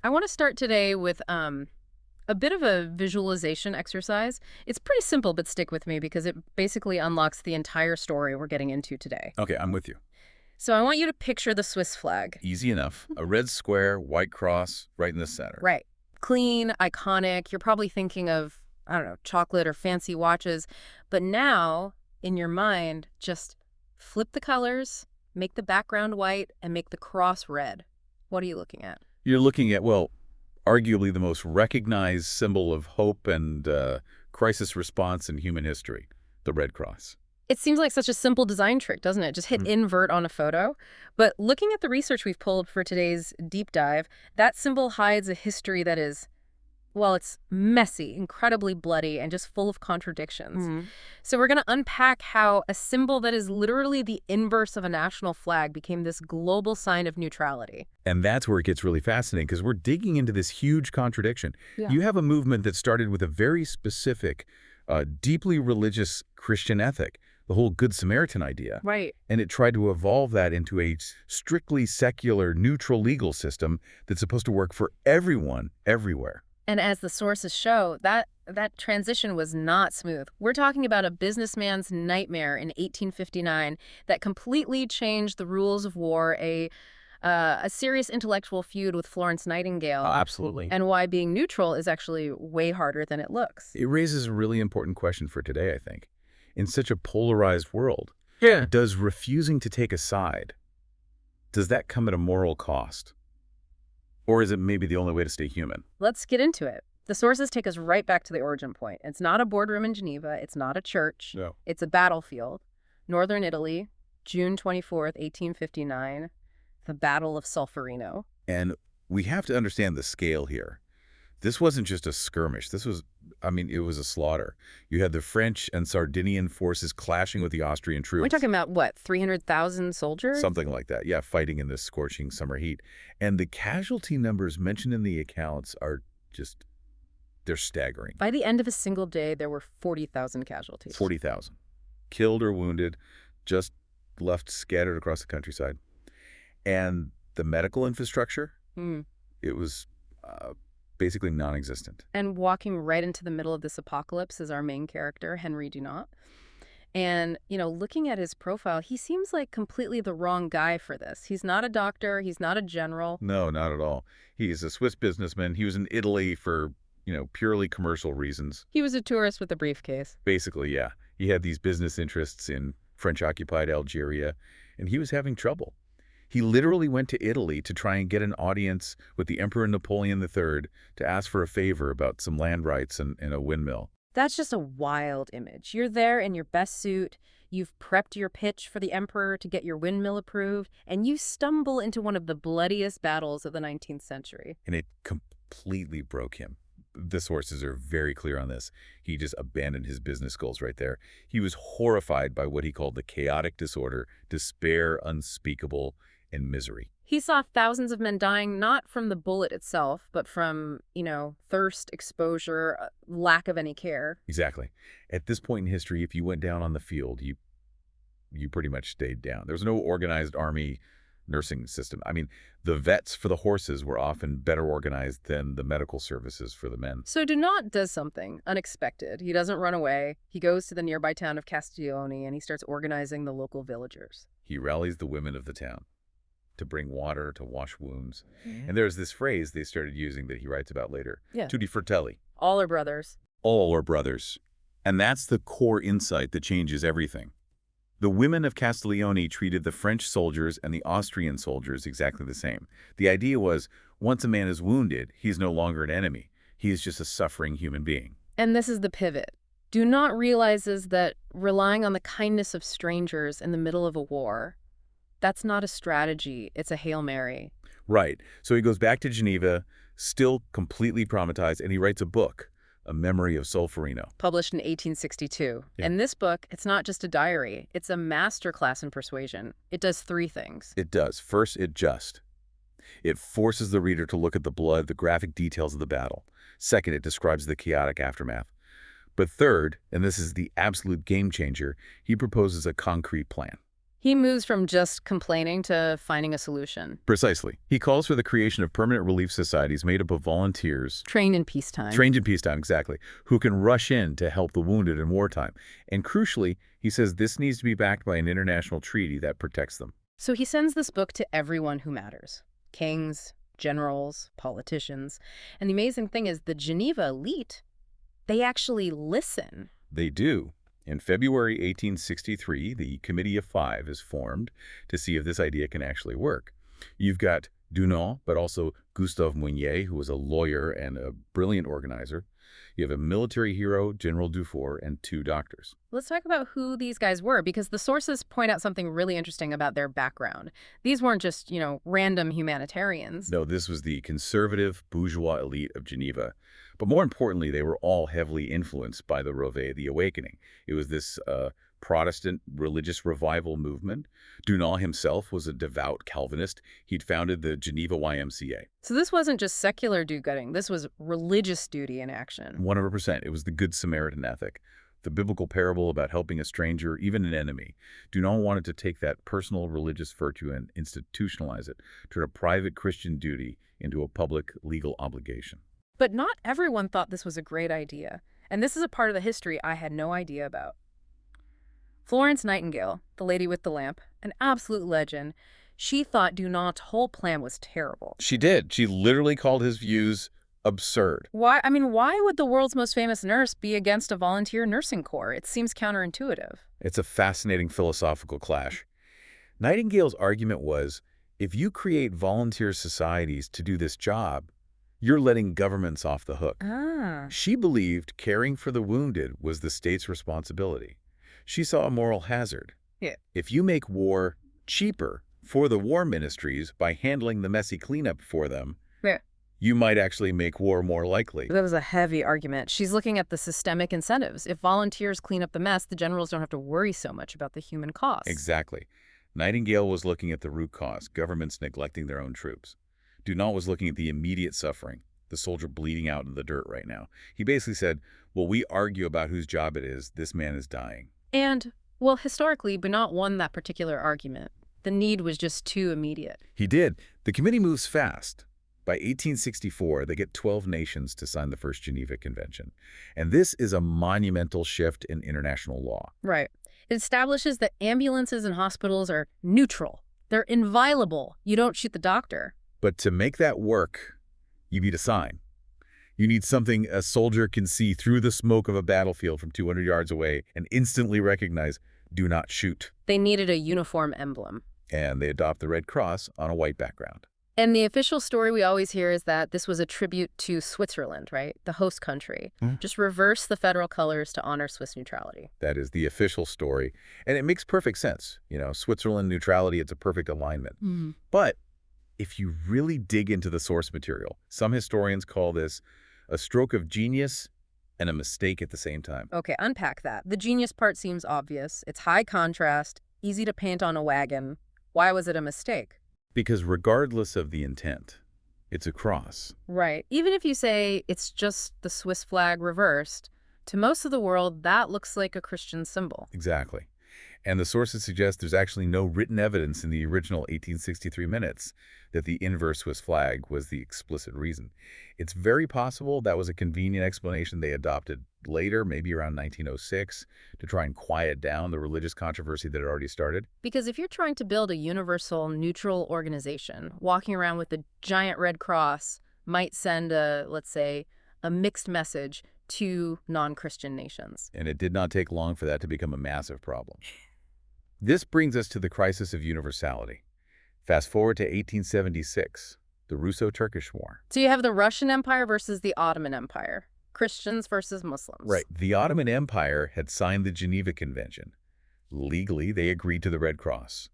I want to start today with a bit of a visualization exercise. It's pretty simple, but stick with me because it basically unlocks the entire story we're getting into today. Okay, I'm with you. So I want you to picture the Swiss flag. Easy enough. A red square, white cross, right in the center. Right. Clean, iconic. You're probably thinking of, I don't know, chocolate or fancy watches. But now, in your mind, just flip the colors, make the background white, and make the cross red. What are you looking at? You're looking at, well, arguably the most recognized symbol of hope and crisis response in human history, the Red Cross. It seems like such a simple design trick, doesn't it? Just hit invert on a photo. But looking at the research we've pulled for today's deep dive, that symbol hides a history that is, well, it's messy, incredibly bloody, and just full of contradictions. So we're going to unpack how a symbol that is literally the inverse of a national flag became this global sign of neutrality. And that's where it gets really fascinating because we're digging into this huge contradiction. Yeah. You have a movement that started with a very specific, deeply religious Christian ethic, the whole Good Samaritan idea. Right. And it tried to evolve that into a strictly secular, neutral legal system that's supposed to work for everyone, everywhere. And as the sources show, that transition was not smooth. We're talking about a businessman's nightmare in 1859 that completely changed the rules of war, a serious intellectual feud with Florence Nightingale. Oh, absolutely. And why being neutral is actually way harder than it looks. It raises a really important question for today, I think. In such a polarized world, does refusing to take a side, does that come at a moral cost? Or is it maybe the only way to stay human? Let's get into it. The sources take us right back to the origin point. It's not a boardroom in Geneva. It's not a church. No. It's a battlefield. Northern Italy, June 24th, 1859, the Battle of Solferino. And we have to understand the scale here. This wasn't just a skirmish. This was, it was a slaughter. You had the French and Sardinian forces clashing with the Austrian troops. We're talking about, what, 300,000 soldiers? Something like that. Yeah, fighting in this scorching summer heat. And the casualty numbers mentioned in the accounts are just, they're staggering. By the end of a single day, there were 40,000 casualties. 40,000. Killed or wounded, just left scattered across the countryside. And the medical infrastructure, it was basically non-existent. And walking right into the middle of this apocalypse is our main character, Henry Dunant. And, looking at his profile, he seems like completely the wrong guy for this. He's not a doctor. He's not a general. No, not at all. He's a Swiss businessman. He was in Italy for, purely commercial reasons. He was a tourist with a briefcase. Basically, yeah. He had these business interests in French-occupied Algeria, and he was having trouble. He literally went to Italy to try and get an audience with the Emperor Napoleon III to ask for a favor about some land rights and a windmill. That's just a wild image. You're there in your best suit, you've prepped your pitch for the emperor to get your windmill approved, and you stumble into one of the bloodiest battles of the 19th century. And it completely broke him. The sources are very clear on this. He just abandoned his business goals right there. He was horrified by what he called the chaotic disorder, despair unspeakable, and misery. He saw thousands of men dying not from the bullet itself, but from, thirst, exposure, lack of any care. Exactly. At this point in history, if you went down on the field, you pretty much stayed down. There was no organized army nursing system. The vets for the horses were often better organized than the medical services for the men. So Dunant does something unexpected. He doesn't run away. He goes to the nearby town of Castiglione and he starts organizing the local villagers. He rallies the women of the town to bring water, to wash wounds. And there's this phrase they started using that he writes about later. Yeah. Tutti Fratelli. All are brothers. All are brothers. And that's the core insight that changes everything. The women of Castiglione treated the French soldiers and the Austrian soldiers exactly the same. The idea was, once a man is wounded, he's no longer an enemy. He is just a suffering human being. And this is the pivot. Dunant realizes that relying on the kindness of strangers in the middle of a war, that's not a strategy, it's a Hail Mary. Right. So he goes back to Geneva, still completely traumatized, and he writes a book, A Memory of Solferino. Published in 1862. Yeah. And this book, it's not just a diary, it's a masterclass in persuasion. It does three things. It does. First, it forces the reader to look at the blood, the graphic details of the battle. Second, it describes the chaotic aftermath. But third, and this is the absolute game changer, he proposes a concrete plan. He moves from just complaining to finding a solution. Precisely. He calls for the creation of permanent relief societies made up of volunteers Trained in peacetime. trained in peacetime, exactly, who can rush in to help the wounded in wartime. And crucially, he says this needs to be backed by an international treaty that protects them. So he sends this book to everyone who matters. Kings, generals, politicians. And the amazing thing is the Geneva elite, they actually listen. They do. In February 1863, the Committee of Five is formed to see if this idea can actually work. You've got Dunant, but also Gustave Mounier, who was a lawyer and a brilliant organizer. You have a military hero, General Dufour, and 2 doctors. Let's talk about who these guys were, because the sources point out something really interesting about their background. These weren't just, random humanitarians. No, this was the conservative bourgeois elite of Geneva. But more importantly, they were all heavily influenced by the Réveil, the Awakening. It was this Protestant religious revival movement. Dunant himself was a devout Calvinist. He'd founded the Geneva YMCA. So this wasn't just secular do-gooding. This was religious duty in action. 100%. It was the Good Samaritan ethic, the biblical parable about helping a stranger, even an enemy. Dunant wanted to take that personal religious virtue and institutionalize it, turn a private Christian duty into a public legal obligation. But not everyone thought this was a great idea. And this is a part of the history I had no idea about. Florence Nightingale, the lady with the lamp, an absolute legend, she thought Dunant's whole plan was terrible. She did. She literally called his views absurd. Why would the world's most famous nurse be against a volunteer nursing corps? It seems counterintuitive. It's a fascinating philosophical clash. Nightingale's argument was, if you create volunteer societies to do this job, you're letting governments off the hook. She believed caring for the wounded was the state's responsibility. She saw a moral hazard. Yeah. If you make war cheaper for the war ministries by handling the messy cleanup for them, you might actually make war more likely. That was a heavy argument. She's looking at the systemic incentives. If volunteers clean up the mess, the generals don't have to worry so much about the human cost. Exactly. Nightingale was looking at the root cause, governments neglecting their own troops. Dunant was looking at the immediate suffering, the soldier bleeding out in the dirt right now. He basically said, well, we argue about whose job it is. This man is dying. And, well, historically, Dunant won that particular argument. The need was just too immediate. He did. The committee moves fast. By 1864, they get 12 nations to sign the first Geneva Convention. And this is a monumental shift in international law. Right. It establishes that ambulances and hospitals are neutral. They're inviolable. You don't shoot the doctor. But to make that work, you need a sign. You need something a soldier can see through the smoke of a battlefield from 200 yards away and instantly recognize, do not shoot. They needed a uniform emblem. And they adopt the Red Cross on a white background. And the official story we always hear is that this was a tribute to Switzerland, right? The host country. Just reverse the federal colors to honor Swiss neutrality. That is the official story. And it makes perfect sense. Switzerland neutrality, it's a perfect alignment. But if you really dig into the source material, some historians call this a stroke of genius and a mistake at the same time. Okay, unpack that. The genius part seems obvious. It's high contrast, easy to paint on a wagon. Why was it a mistake? Because regardless of the intent, it's a cross. Right. Even if you say it's just the Swiss flag reversed, to most of the world, that looks like a Christian symbol. Exactly. And the sources suggest there's actually no written evidence in the original 1863 minutes that the inverse Swiss flag was the explicit reason. It's very possible that was a convenient explanation they adopted later, maybe around 1906, to try and quiet down the religious controversy that had already started. Because if you're trying to build a universal, neutral organization, walking around with a giant red cross might send let's say, a mixed message to non-Christian nations. And it did not take long for that to become a massive problem. This brings us to the crisis of universality. Fast forward to 1876, the Russo-Turkish War. So you have the Russian Empire versus the Ottoman Empire. Christians versus Muslims. Right. The Ottoman Empire had signed the Geneva Convention. Legally, they agreed to the Red Cross.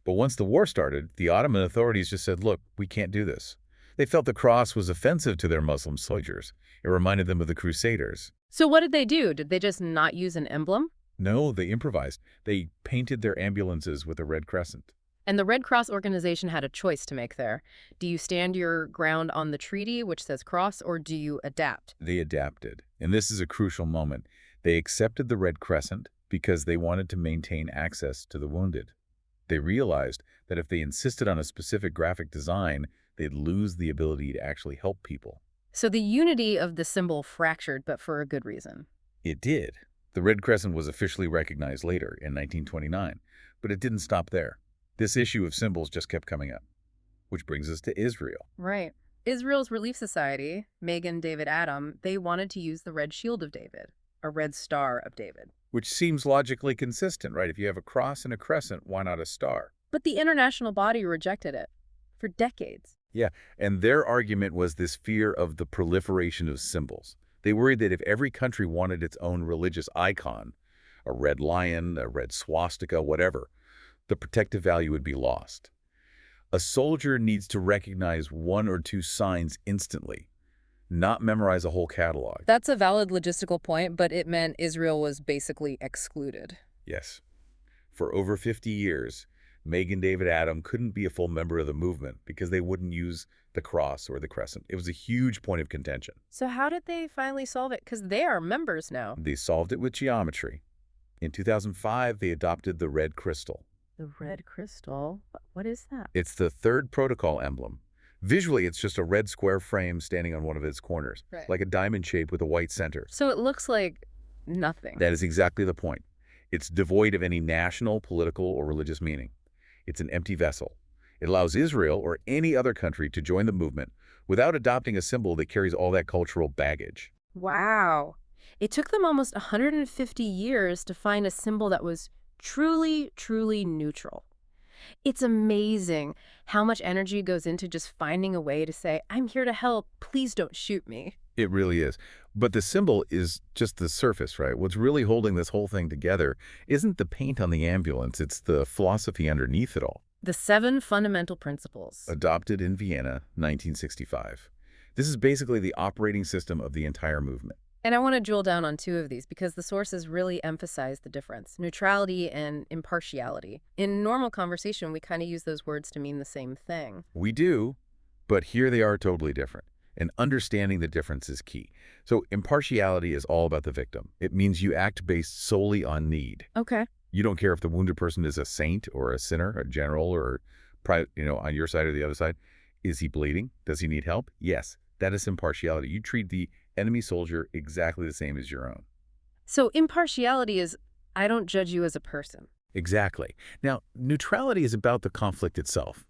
But once the war started, the Ottoman authorities just said, look, we can't do this. They felt the cross was offensive to their Muslim soldiers. It reminded them of the Crusaders. So what did they do? Did they just not use an emblem? No, they improvised. They painted their ambulances with a red crescent. And the Red Cross organization had a choice to make there. Do you stand your ground on the treaty, which says cross, or do you adapt? They adapted. And this is a crucial moment. They accepted the red crescent because they wanted to maintain access to the wounded. They realized that if they insisted on a specific graphic design, they'd lose the ability to actually help people. So the unity of the symbol fractured, but for a good reason. It did. The Red Crescent was officially recognized later, in 1929, but it didn't stop there. This issue of symbols just kept coming up, which brings us to Israel. Right. Israel's Relief Society, Megan David Adam, they wanted to use the red shield of David, a red star of David. Which seems logically consistent, right? If you have a cross and a crescent, why not a star? But the international body rejected it for decades. Yeah, and their argument was this fear of the proliferation of symbols. They worried that if every country wanted its own religious icon, a red lion, a red swastika, whatever, the protective value would be lost. A soldier needs to recognize one or two signs instantly, not memorize a whole catalog. That's a valid logistical point, but it meant Israel was basically excluded. Yes. For over 50 years, Megan David Adam couldn't be a full member of the movement because they wouldn't use the cross or the crescent. It was a huge point of contention. So how did they finally solve it? Because they are members now. They solved it with geometry. In 2005, they adopted the red crystal. The red crystal? What is that? It's the third protocol emblem. Visually, it's just a red square frame standing on one of its corners, like a diamond shape with a white center. So it looks like nothing. That is exactly the point. It's devoid of any national, political, or religious meaning. It's an empty vessel. It allows Israel or any other country to join the movement without adopting a symbol that carries all that cultural baggage. Wow. It took them almost 150 years to find a symbol that was truly, truly neutral. It's amazing how much energy goes into just finding a way to say, I'm here to help, please don't shoot me. It really is. But the symbol is just the surface, right? What's really holding this whole thing together isn't the paint on the ambulance, it's the philosophy underneath it all. The 7 fundamental principles. Adopted in Vienna, 1965. This is basically the operating system of the entire movement. And I want to drill down on 2 of these because the sources really emphasize the difference, neutrality and impartiality. In normal conversation, we kind of use those words to mean the same thing. We do, but here they are totally different. And understanding the difference is key. So impartiality is all about the victim. It means you act based solely on need. Okay. You don't care if the wounded person is a saint or a sinner, a general, or on your side or the other side. Is he bleeding? Does he need help? Yes, that is impartiality. You treat the enemy soldier exactly the same as your own. So impartiality is, I don't judge you as a person. Exactly. Now, neutrality is about the conflict itself.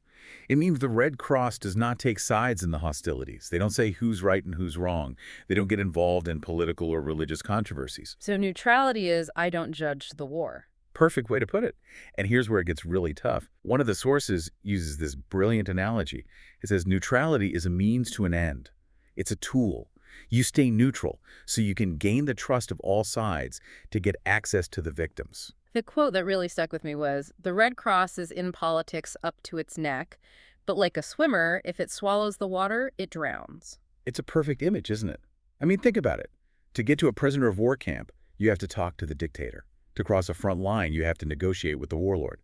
It means the Red Cross does not take sides in the hostilities. They don't say who's right and who's wrong. They don't get involved in political or religious controversies. So neutrality is, I don't judge the war. Perfect way to put it. And here's where it gets really tough. One of the sources uses this brilliant analogy. It says neutrality is a means to an end. It's a tool. You stay neutral so you can gain the trust of all sides to get access to the victims. The quote that really stuck with me was, the Red Cross is in politics up to its neck, but like a swimmer, if it swallows the water, it drowns. It's a perfect image, isn't it? I mean, think about it. To get to a prisoner of war camp, you have to talk to the dictator. To cross a front line, you have to negotiate with the warlord.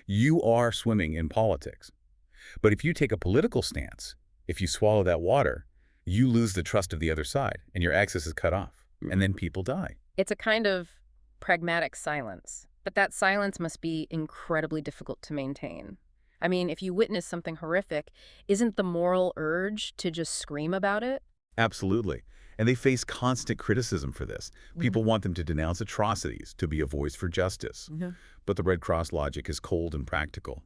You are swimming in politics. But if you take a political stance, if you swallow that water, you lose the trust of the other side, and your access is cut off, and then people die. It's a kind of pragmatic silence, but that silence must be incredibly difficult to maintain. I mean, if you witness something horrific, isn't the moral urge to just scream about it? Absolutely. And they face constant criticism for this. People want them to denounce atrocities, to be a voice for justice. But the Red Cross logic is cold and practical.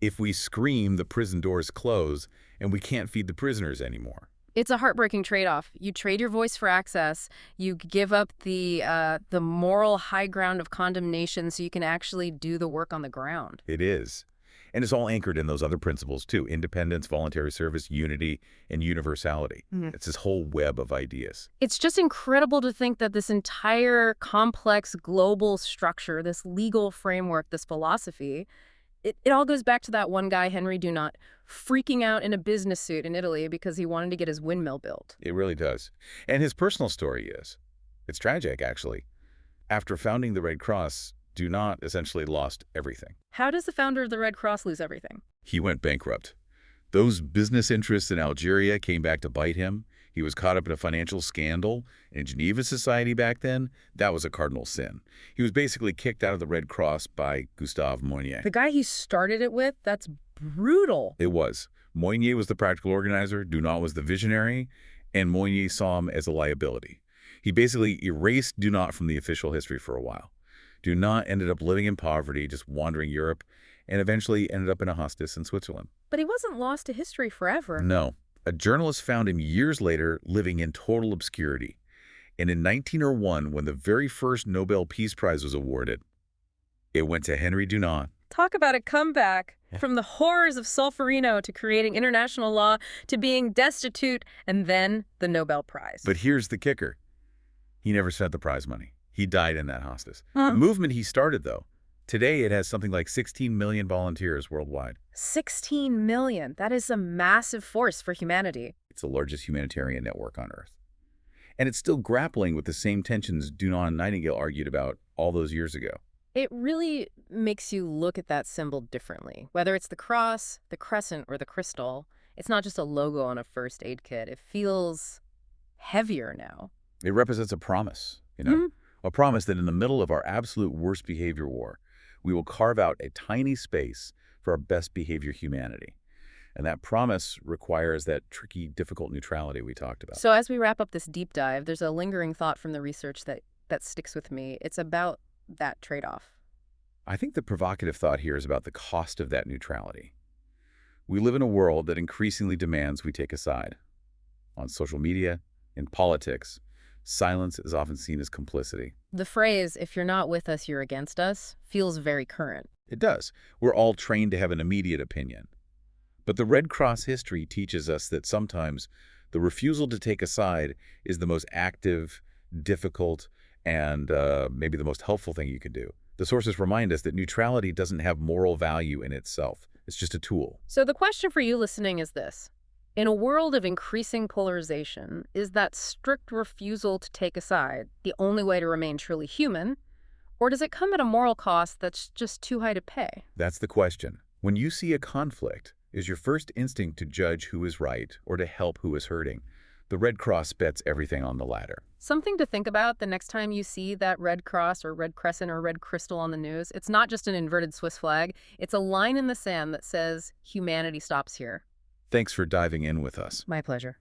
If we scream, the prison doors close, and we can't feed the prisoners anymore. It's a heartbreaking trade-off. You trade your voice for access. You give up the moral high ground of condemnation so you can actually do the work on the ground. It is. And it's all anchored in those other principles, too. Independence, voluntary service, unity, and universality. It's this whole web of ideas. It's just incredible to think that this entire complex global structure, this legal framework, this philosophy, it all goes back to that one guy, Henry Dunant, freaking out in a business suit in Italy because he wanted to get his windmill built. It really does. And his personal story is. It's tragic, actually. After founding the Red Cross, Dunant essentially lost everything. How does the founder of the Red Cross lose everything? He went bankrupt. Those business interests in Algeria came back to bite him. He was caught up in a financial scandal. In Geneva society back then, that was a cardinal sin. He was basically kicked out of the Red Cross by Gustave Moynier. The guy he started it with? That's brutal. It was. Moynier was the practical organizer, Dunant was the visionary, and Moynier saw him as a liability. He basically erased Dunant from the official history for a while. Dunant ended up living in poverty, just wandering Europe, and eventually ended up in a hospice in Switzerland. But he wasn't lost to history forever. No. A journalist found him years later living in total obscurity. And in 1901, when the very first Nobel Peace Prize was awarded, it went to Henry Dunant. Talk about a comeback. From the horrors of Solferino to creating international law to being destitute and then the Nobel Prize. But here's the kicker. He never spent the prize money. He died in that hospice. The movement he started, though, today it has something like 16 million volunteers worldwide. 16 million. That is a massive force for humanity. It's the largest humanitarian network on Earth. And it's still grappling with the same tensions Dunant and Nightingale argued about all those years ago. It really makes you look at that symbol differently. Whether it's the cross, the crescent, or the crystal, it's not just a logo on a first aid kit. It feels heavier now. It represents a promise, a promise that in the middle of our absolute worst behavior war, we will carve out a tiny space for our best behavior humanity. And that promise requires that tricky, difficult neutrality we talked about. So as we wrap up this deep dive, there's a lingering thought from the research that sticks with me. It's about that trade-off. I think the provocative thought here is about the cost of that neutrality. We live in a world that increasingly demands we take a side. On social media, in politics, silence is often seen as complicity. The phrase, "if you're not with us, you're against us," feels very current. It does. We're all trained to have an immediate opinion. But the Red Cross history teaches us that sometimes the refusal to take a side is the most active, difficult, and maybe the most helpful thing you can do. The sources remind us that neutrality doesn't have moral value in itself. It's just a tool. So the question for you listening is this. In a world of increasing polarization, is that strict refusal to take a side the only way to remain truly human, or does it come at a moral cost that's just too high to pay? That's the question. When you see a conflict, is your first instinct to judge who is right or to help who is hurting? The Red Cross bets everything on the latter. Something to think about the next time you see that red cross or red crescent or red crystal on the news. It's not just an inverted Swiss flag. It's a line in the sand that says humanity stops here. Thanks for diving in with us. My pleasure.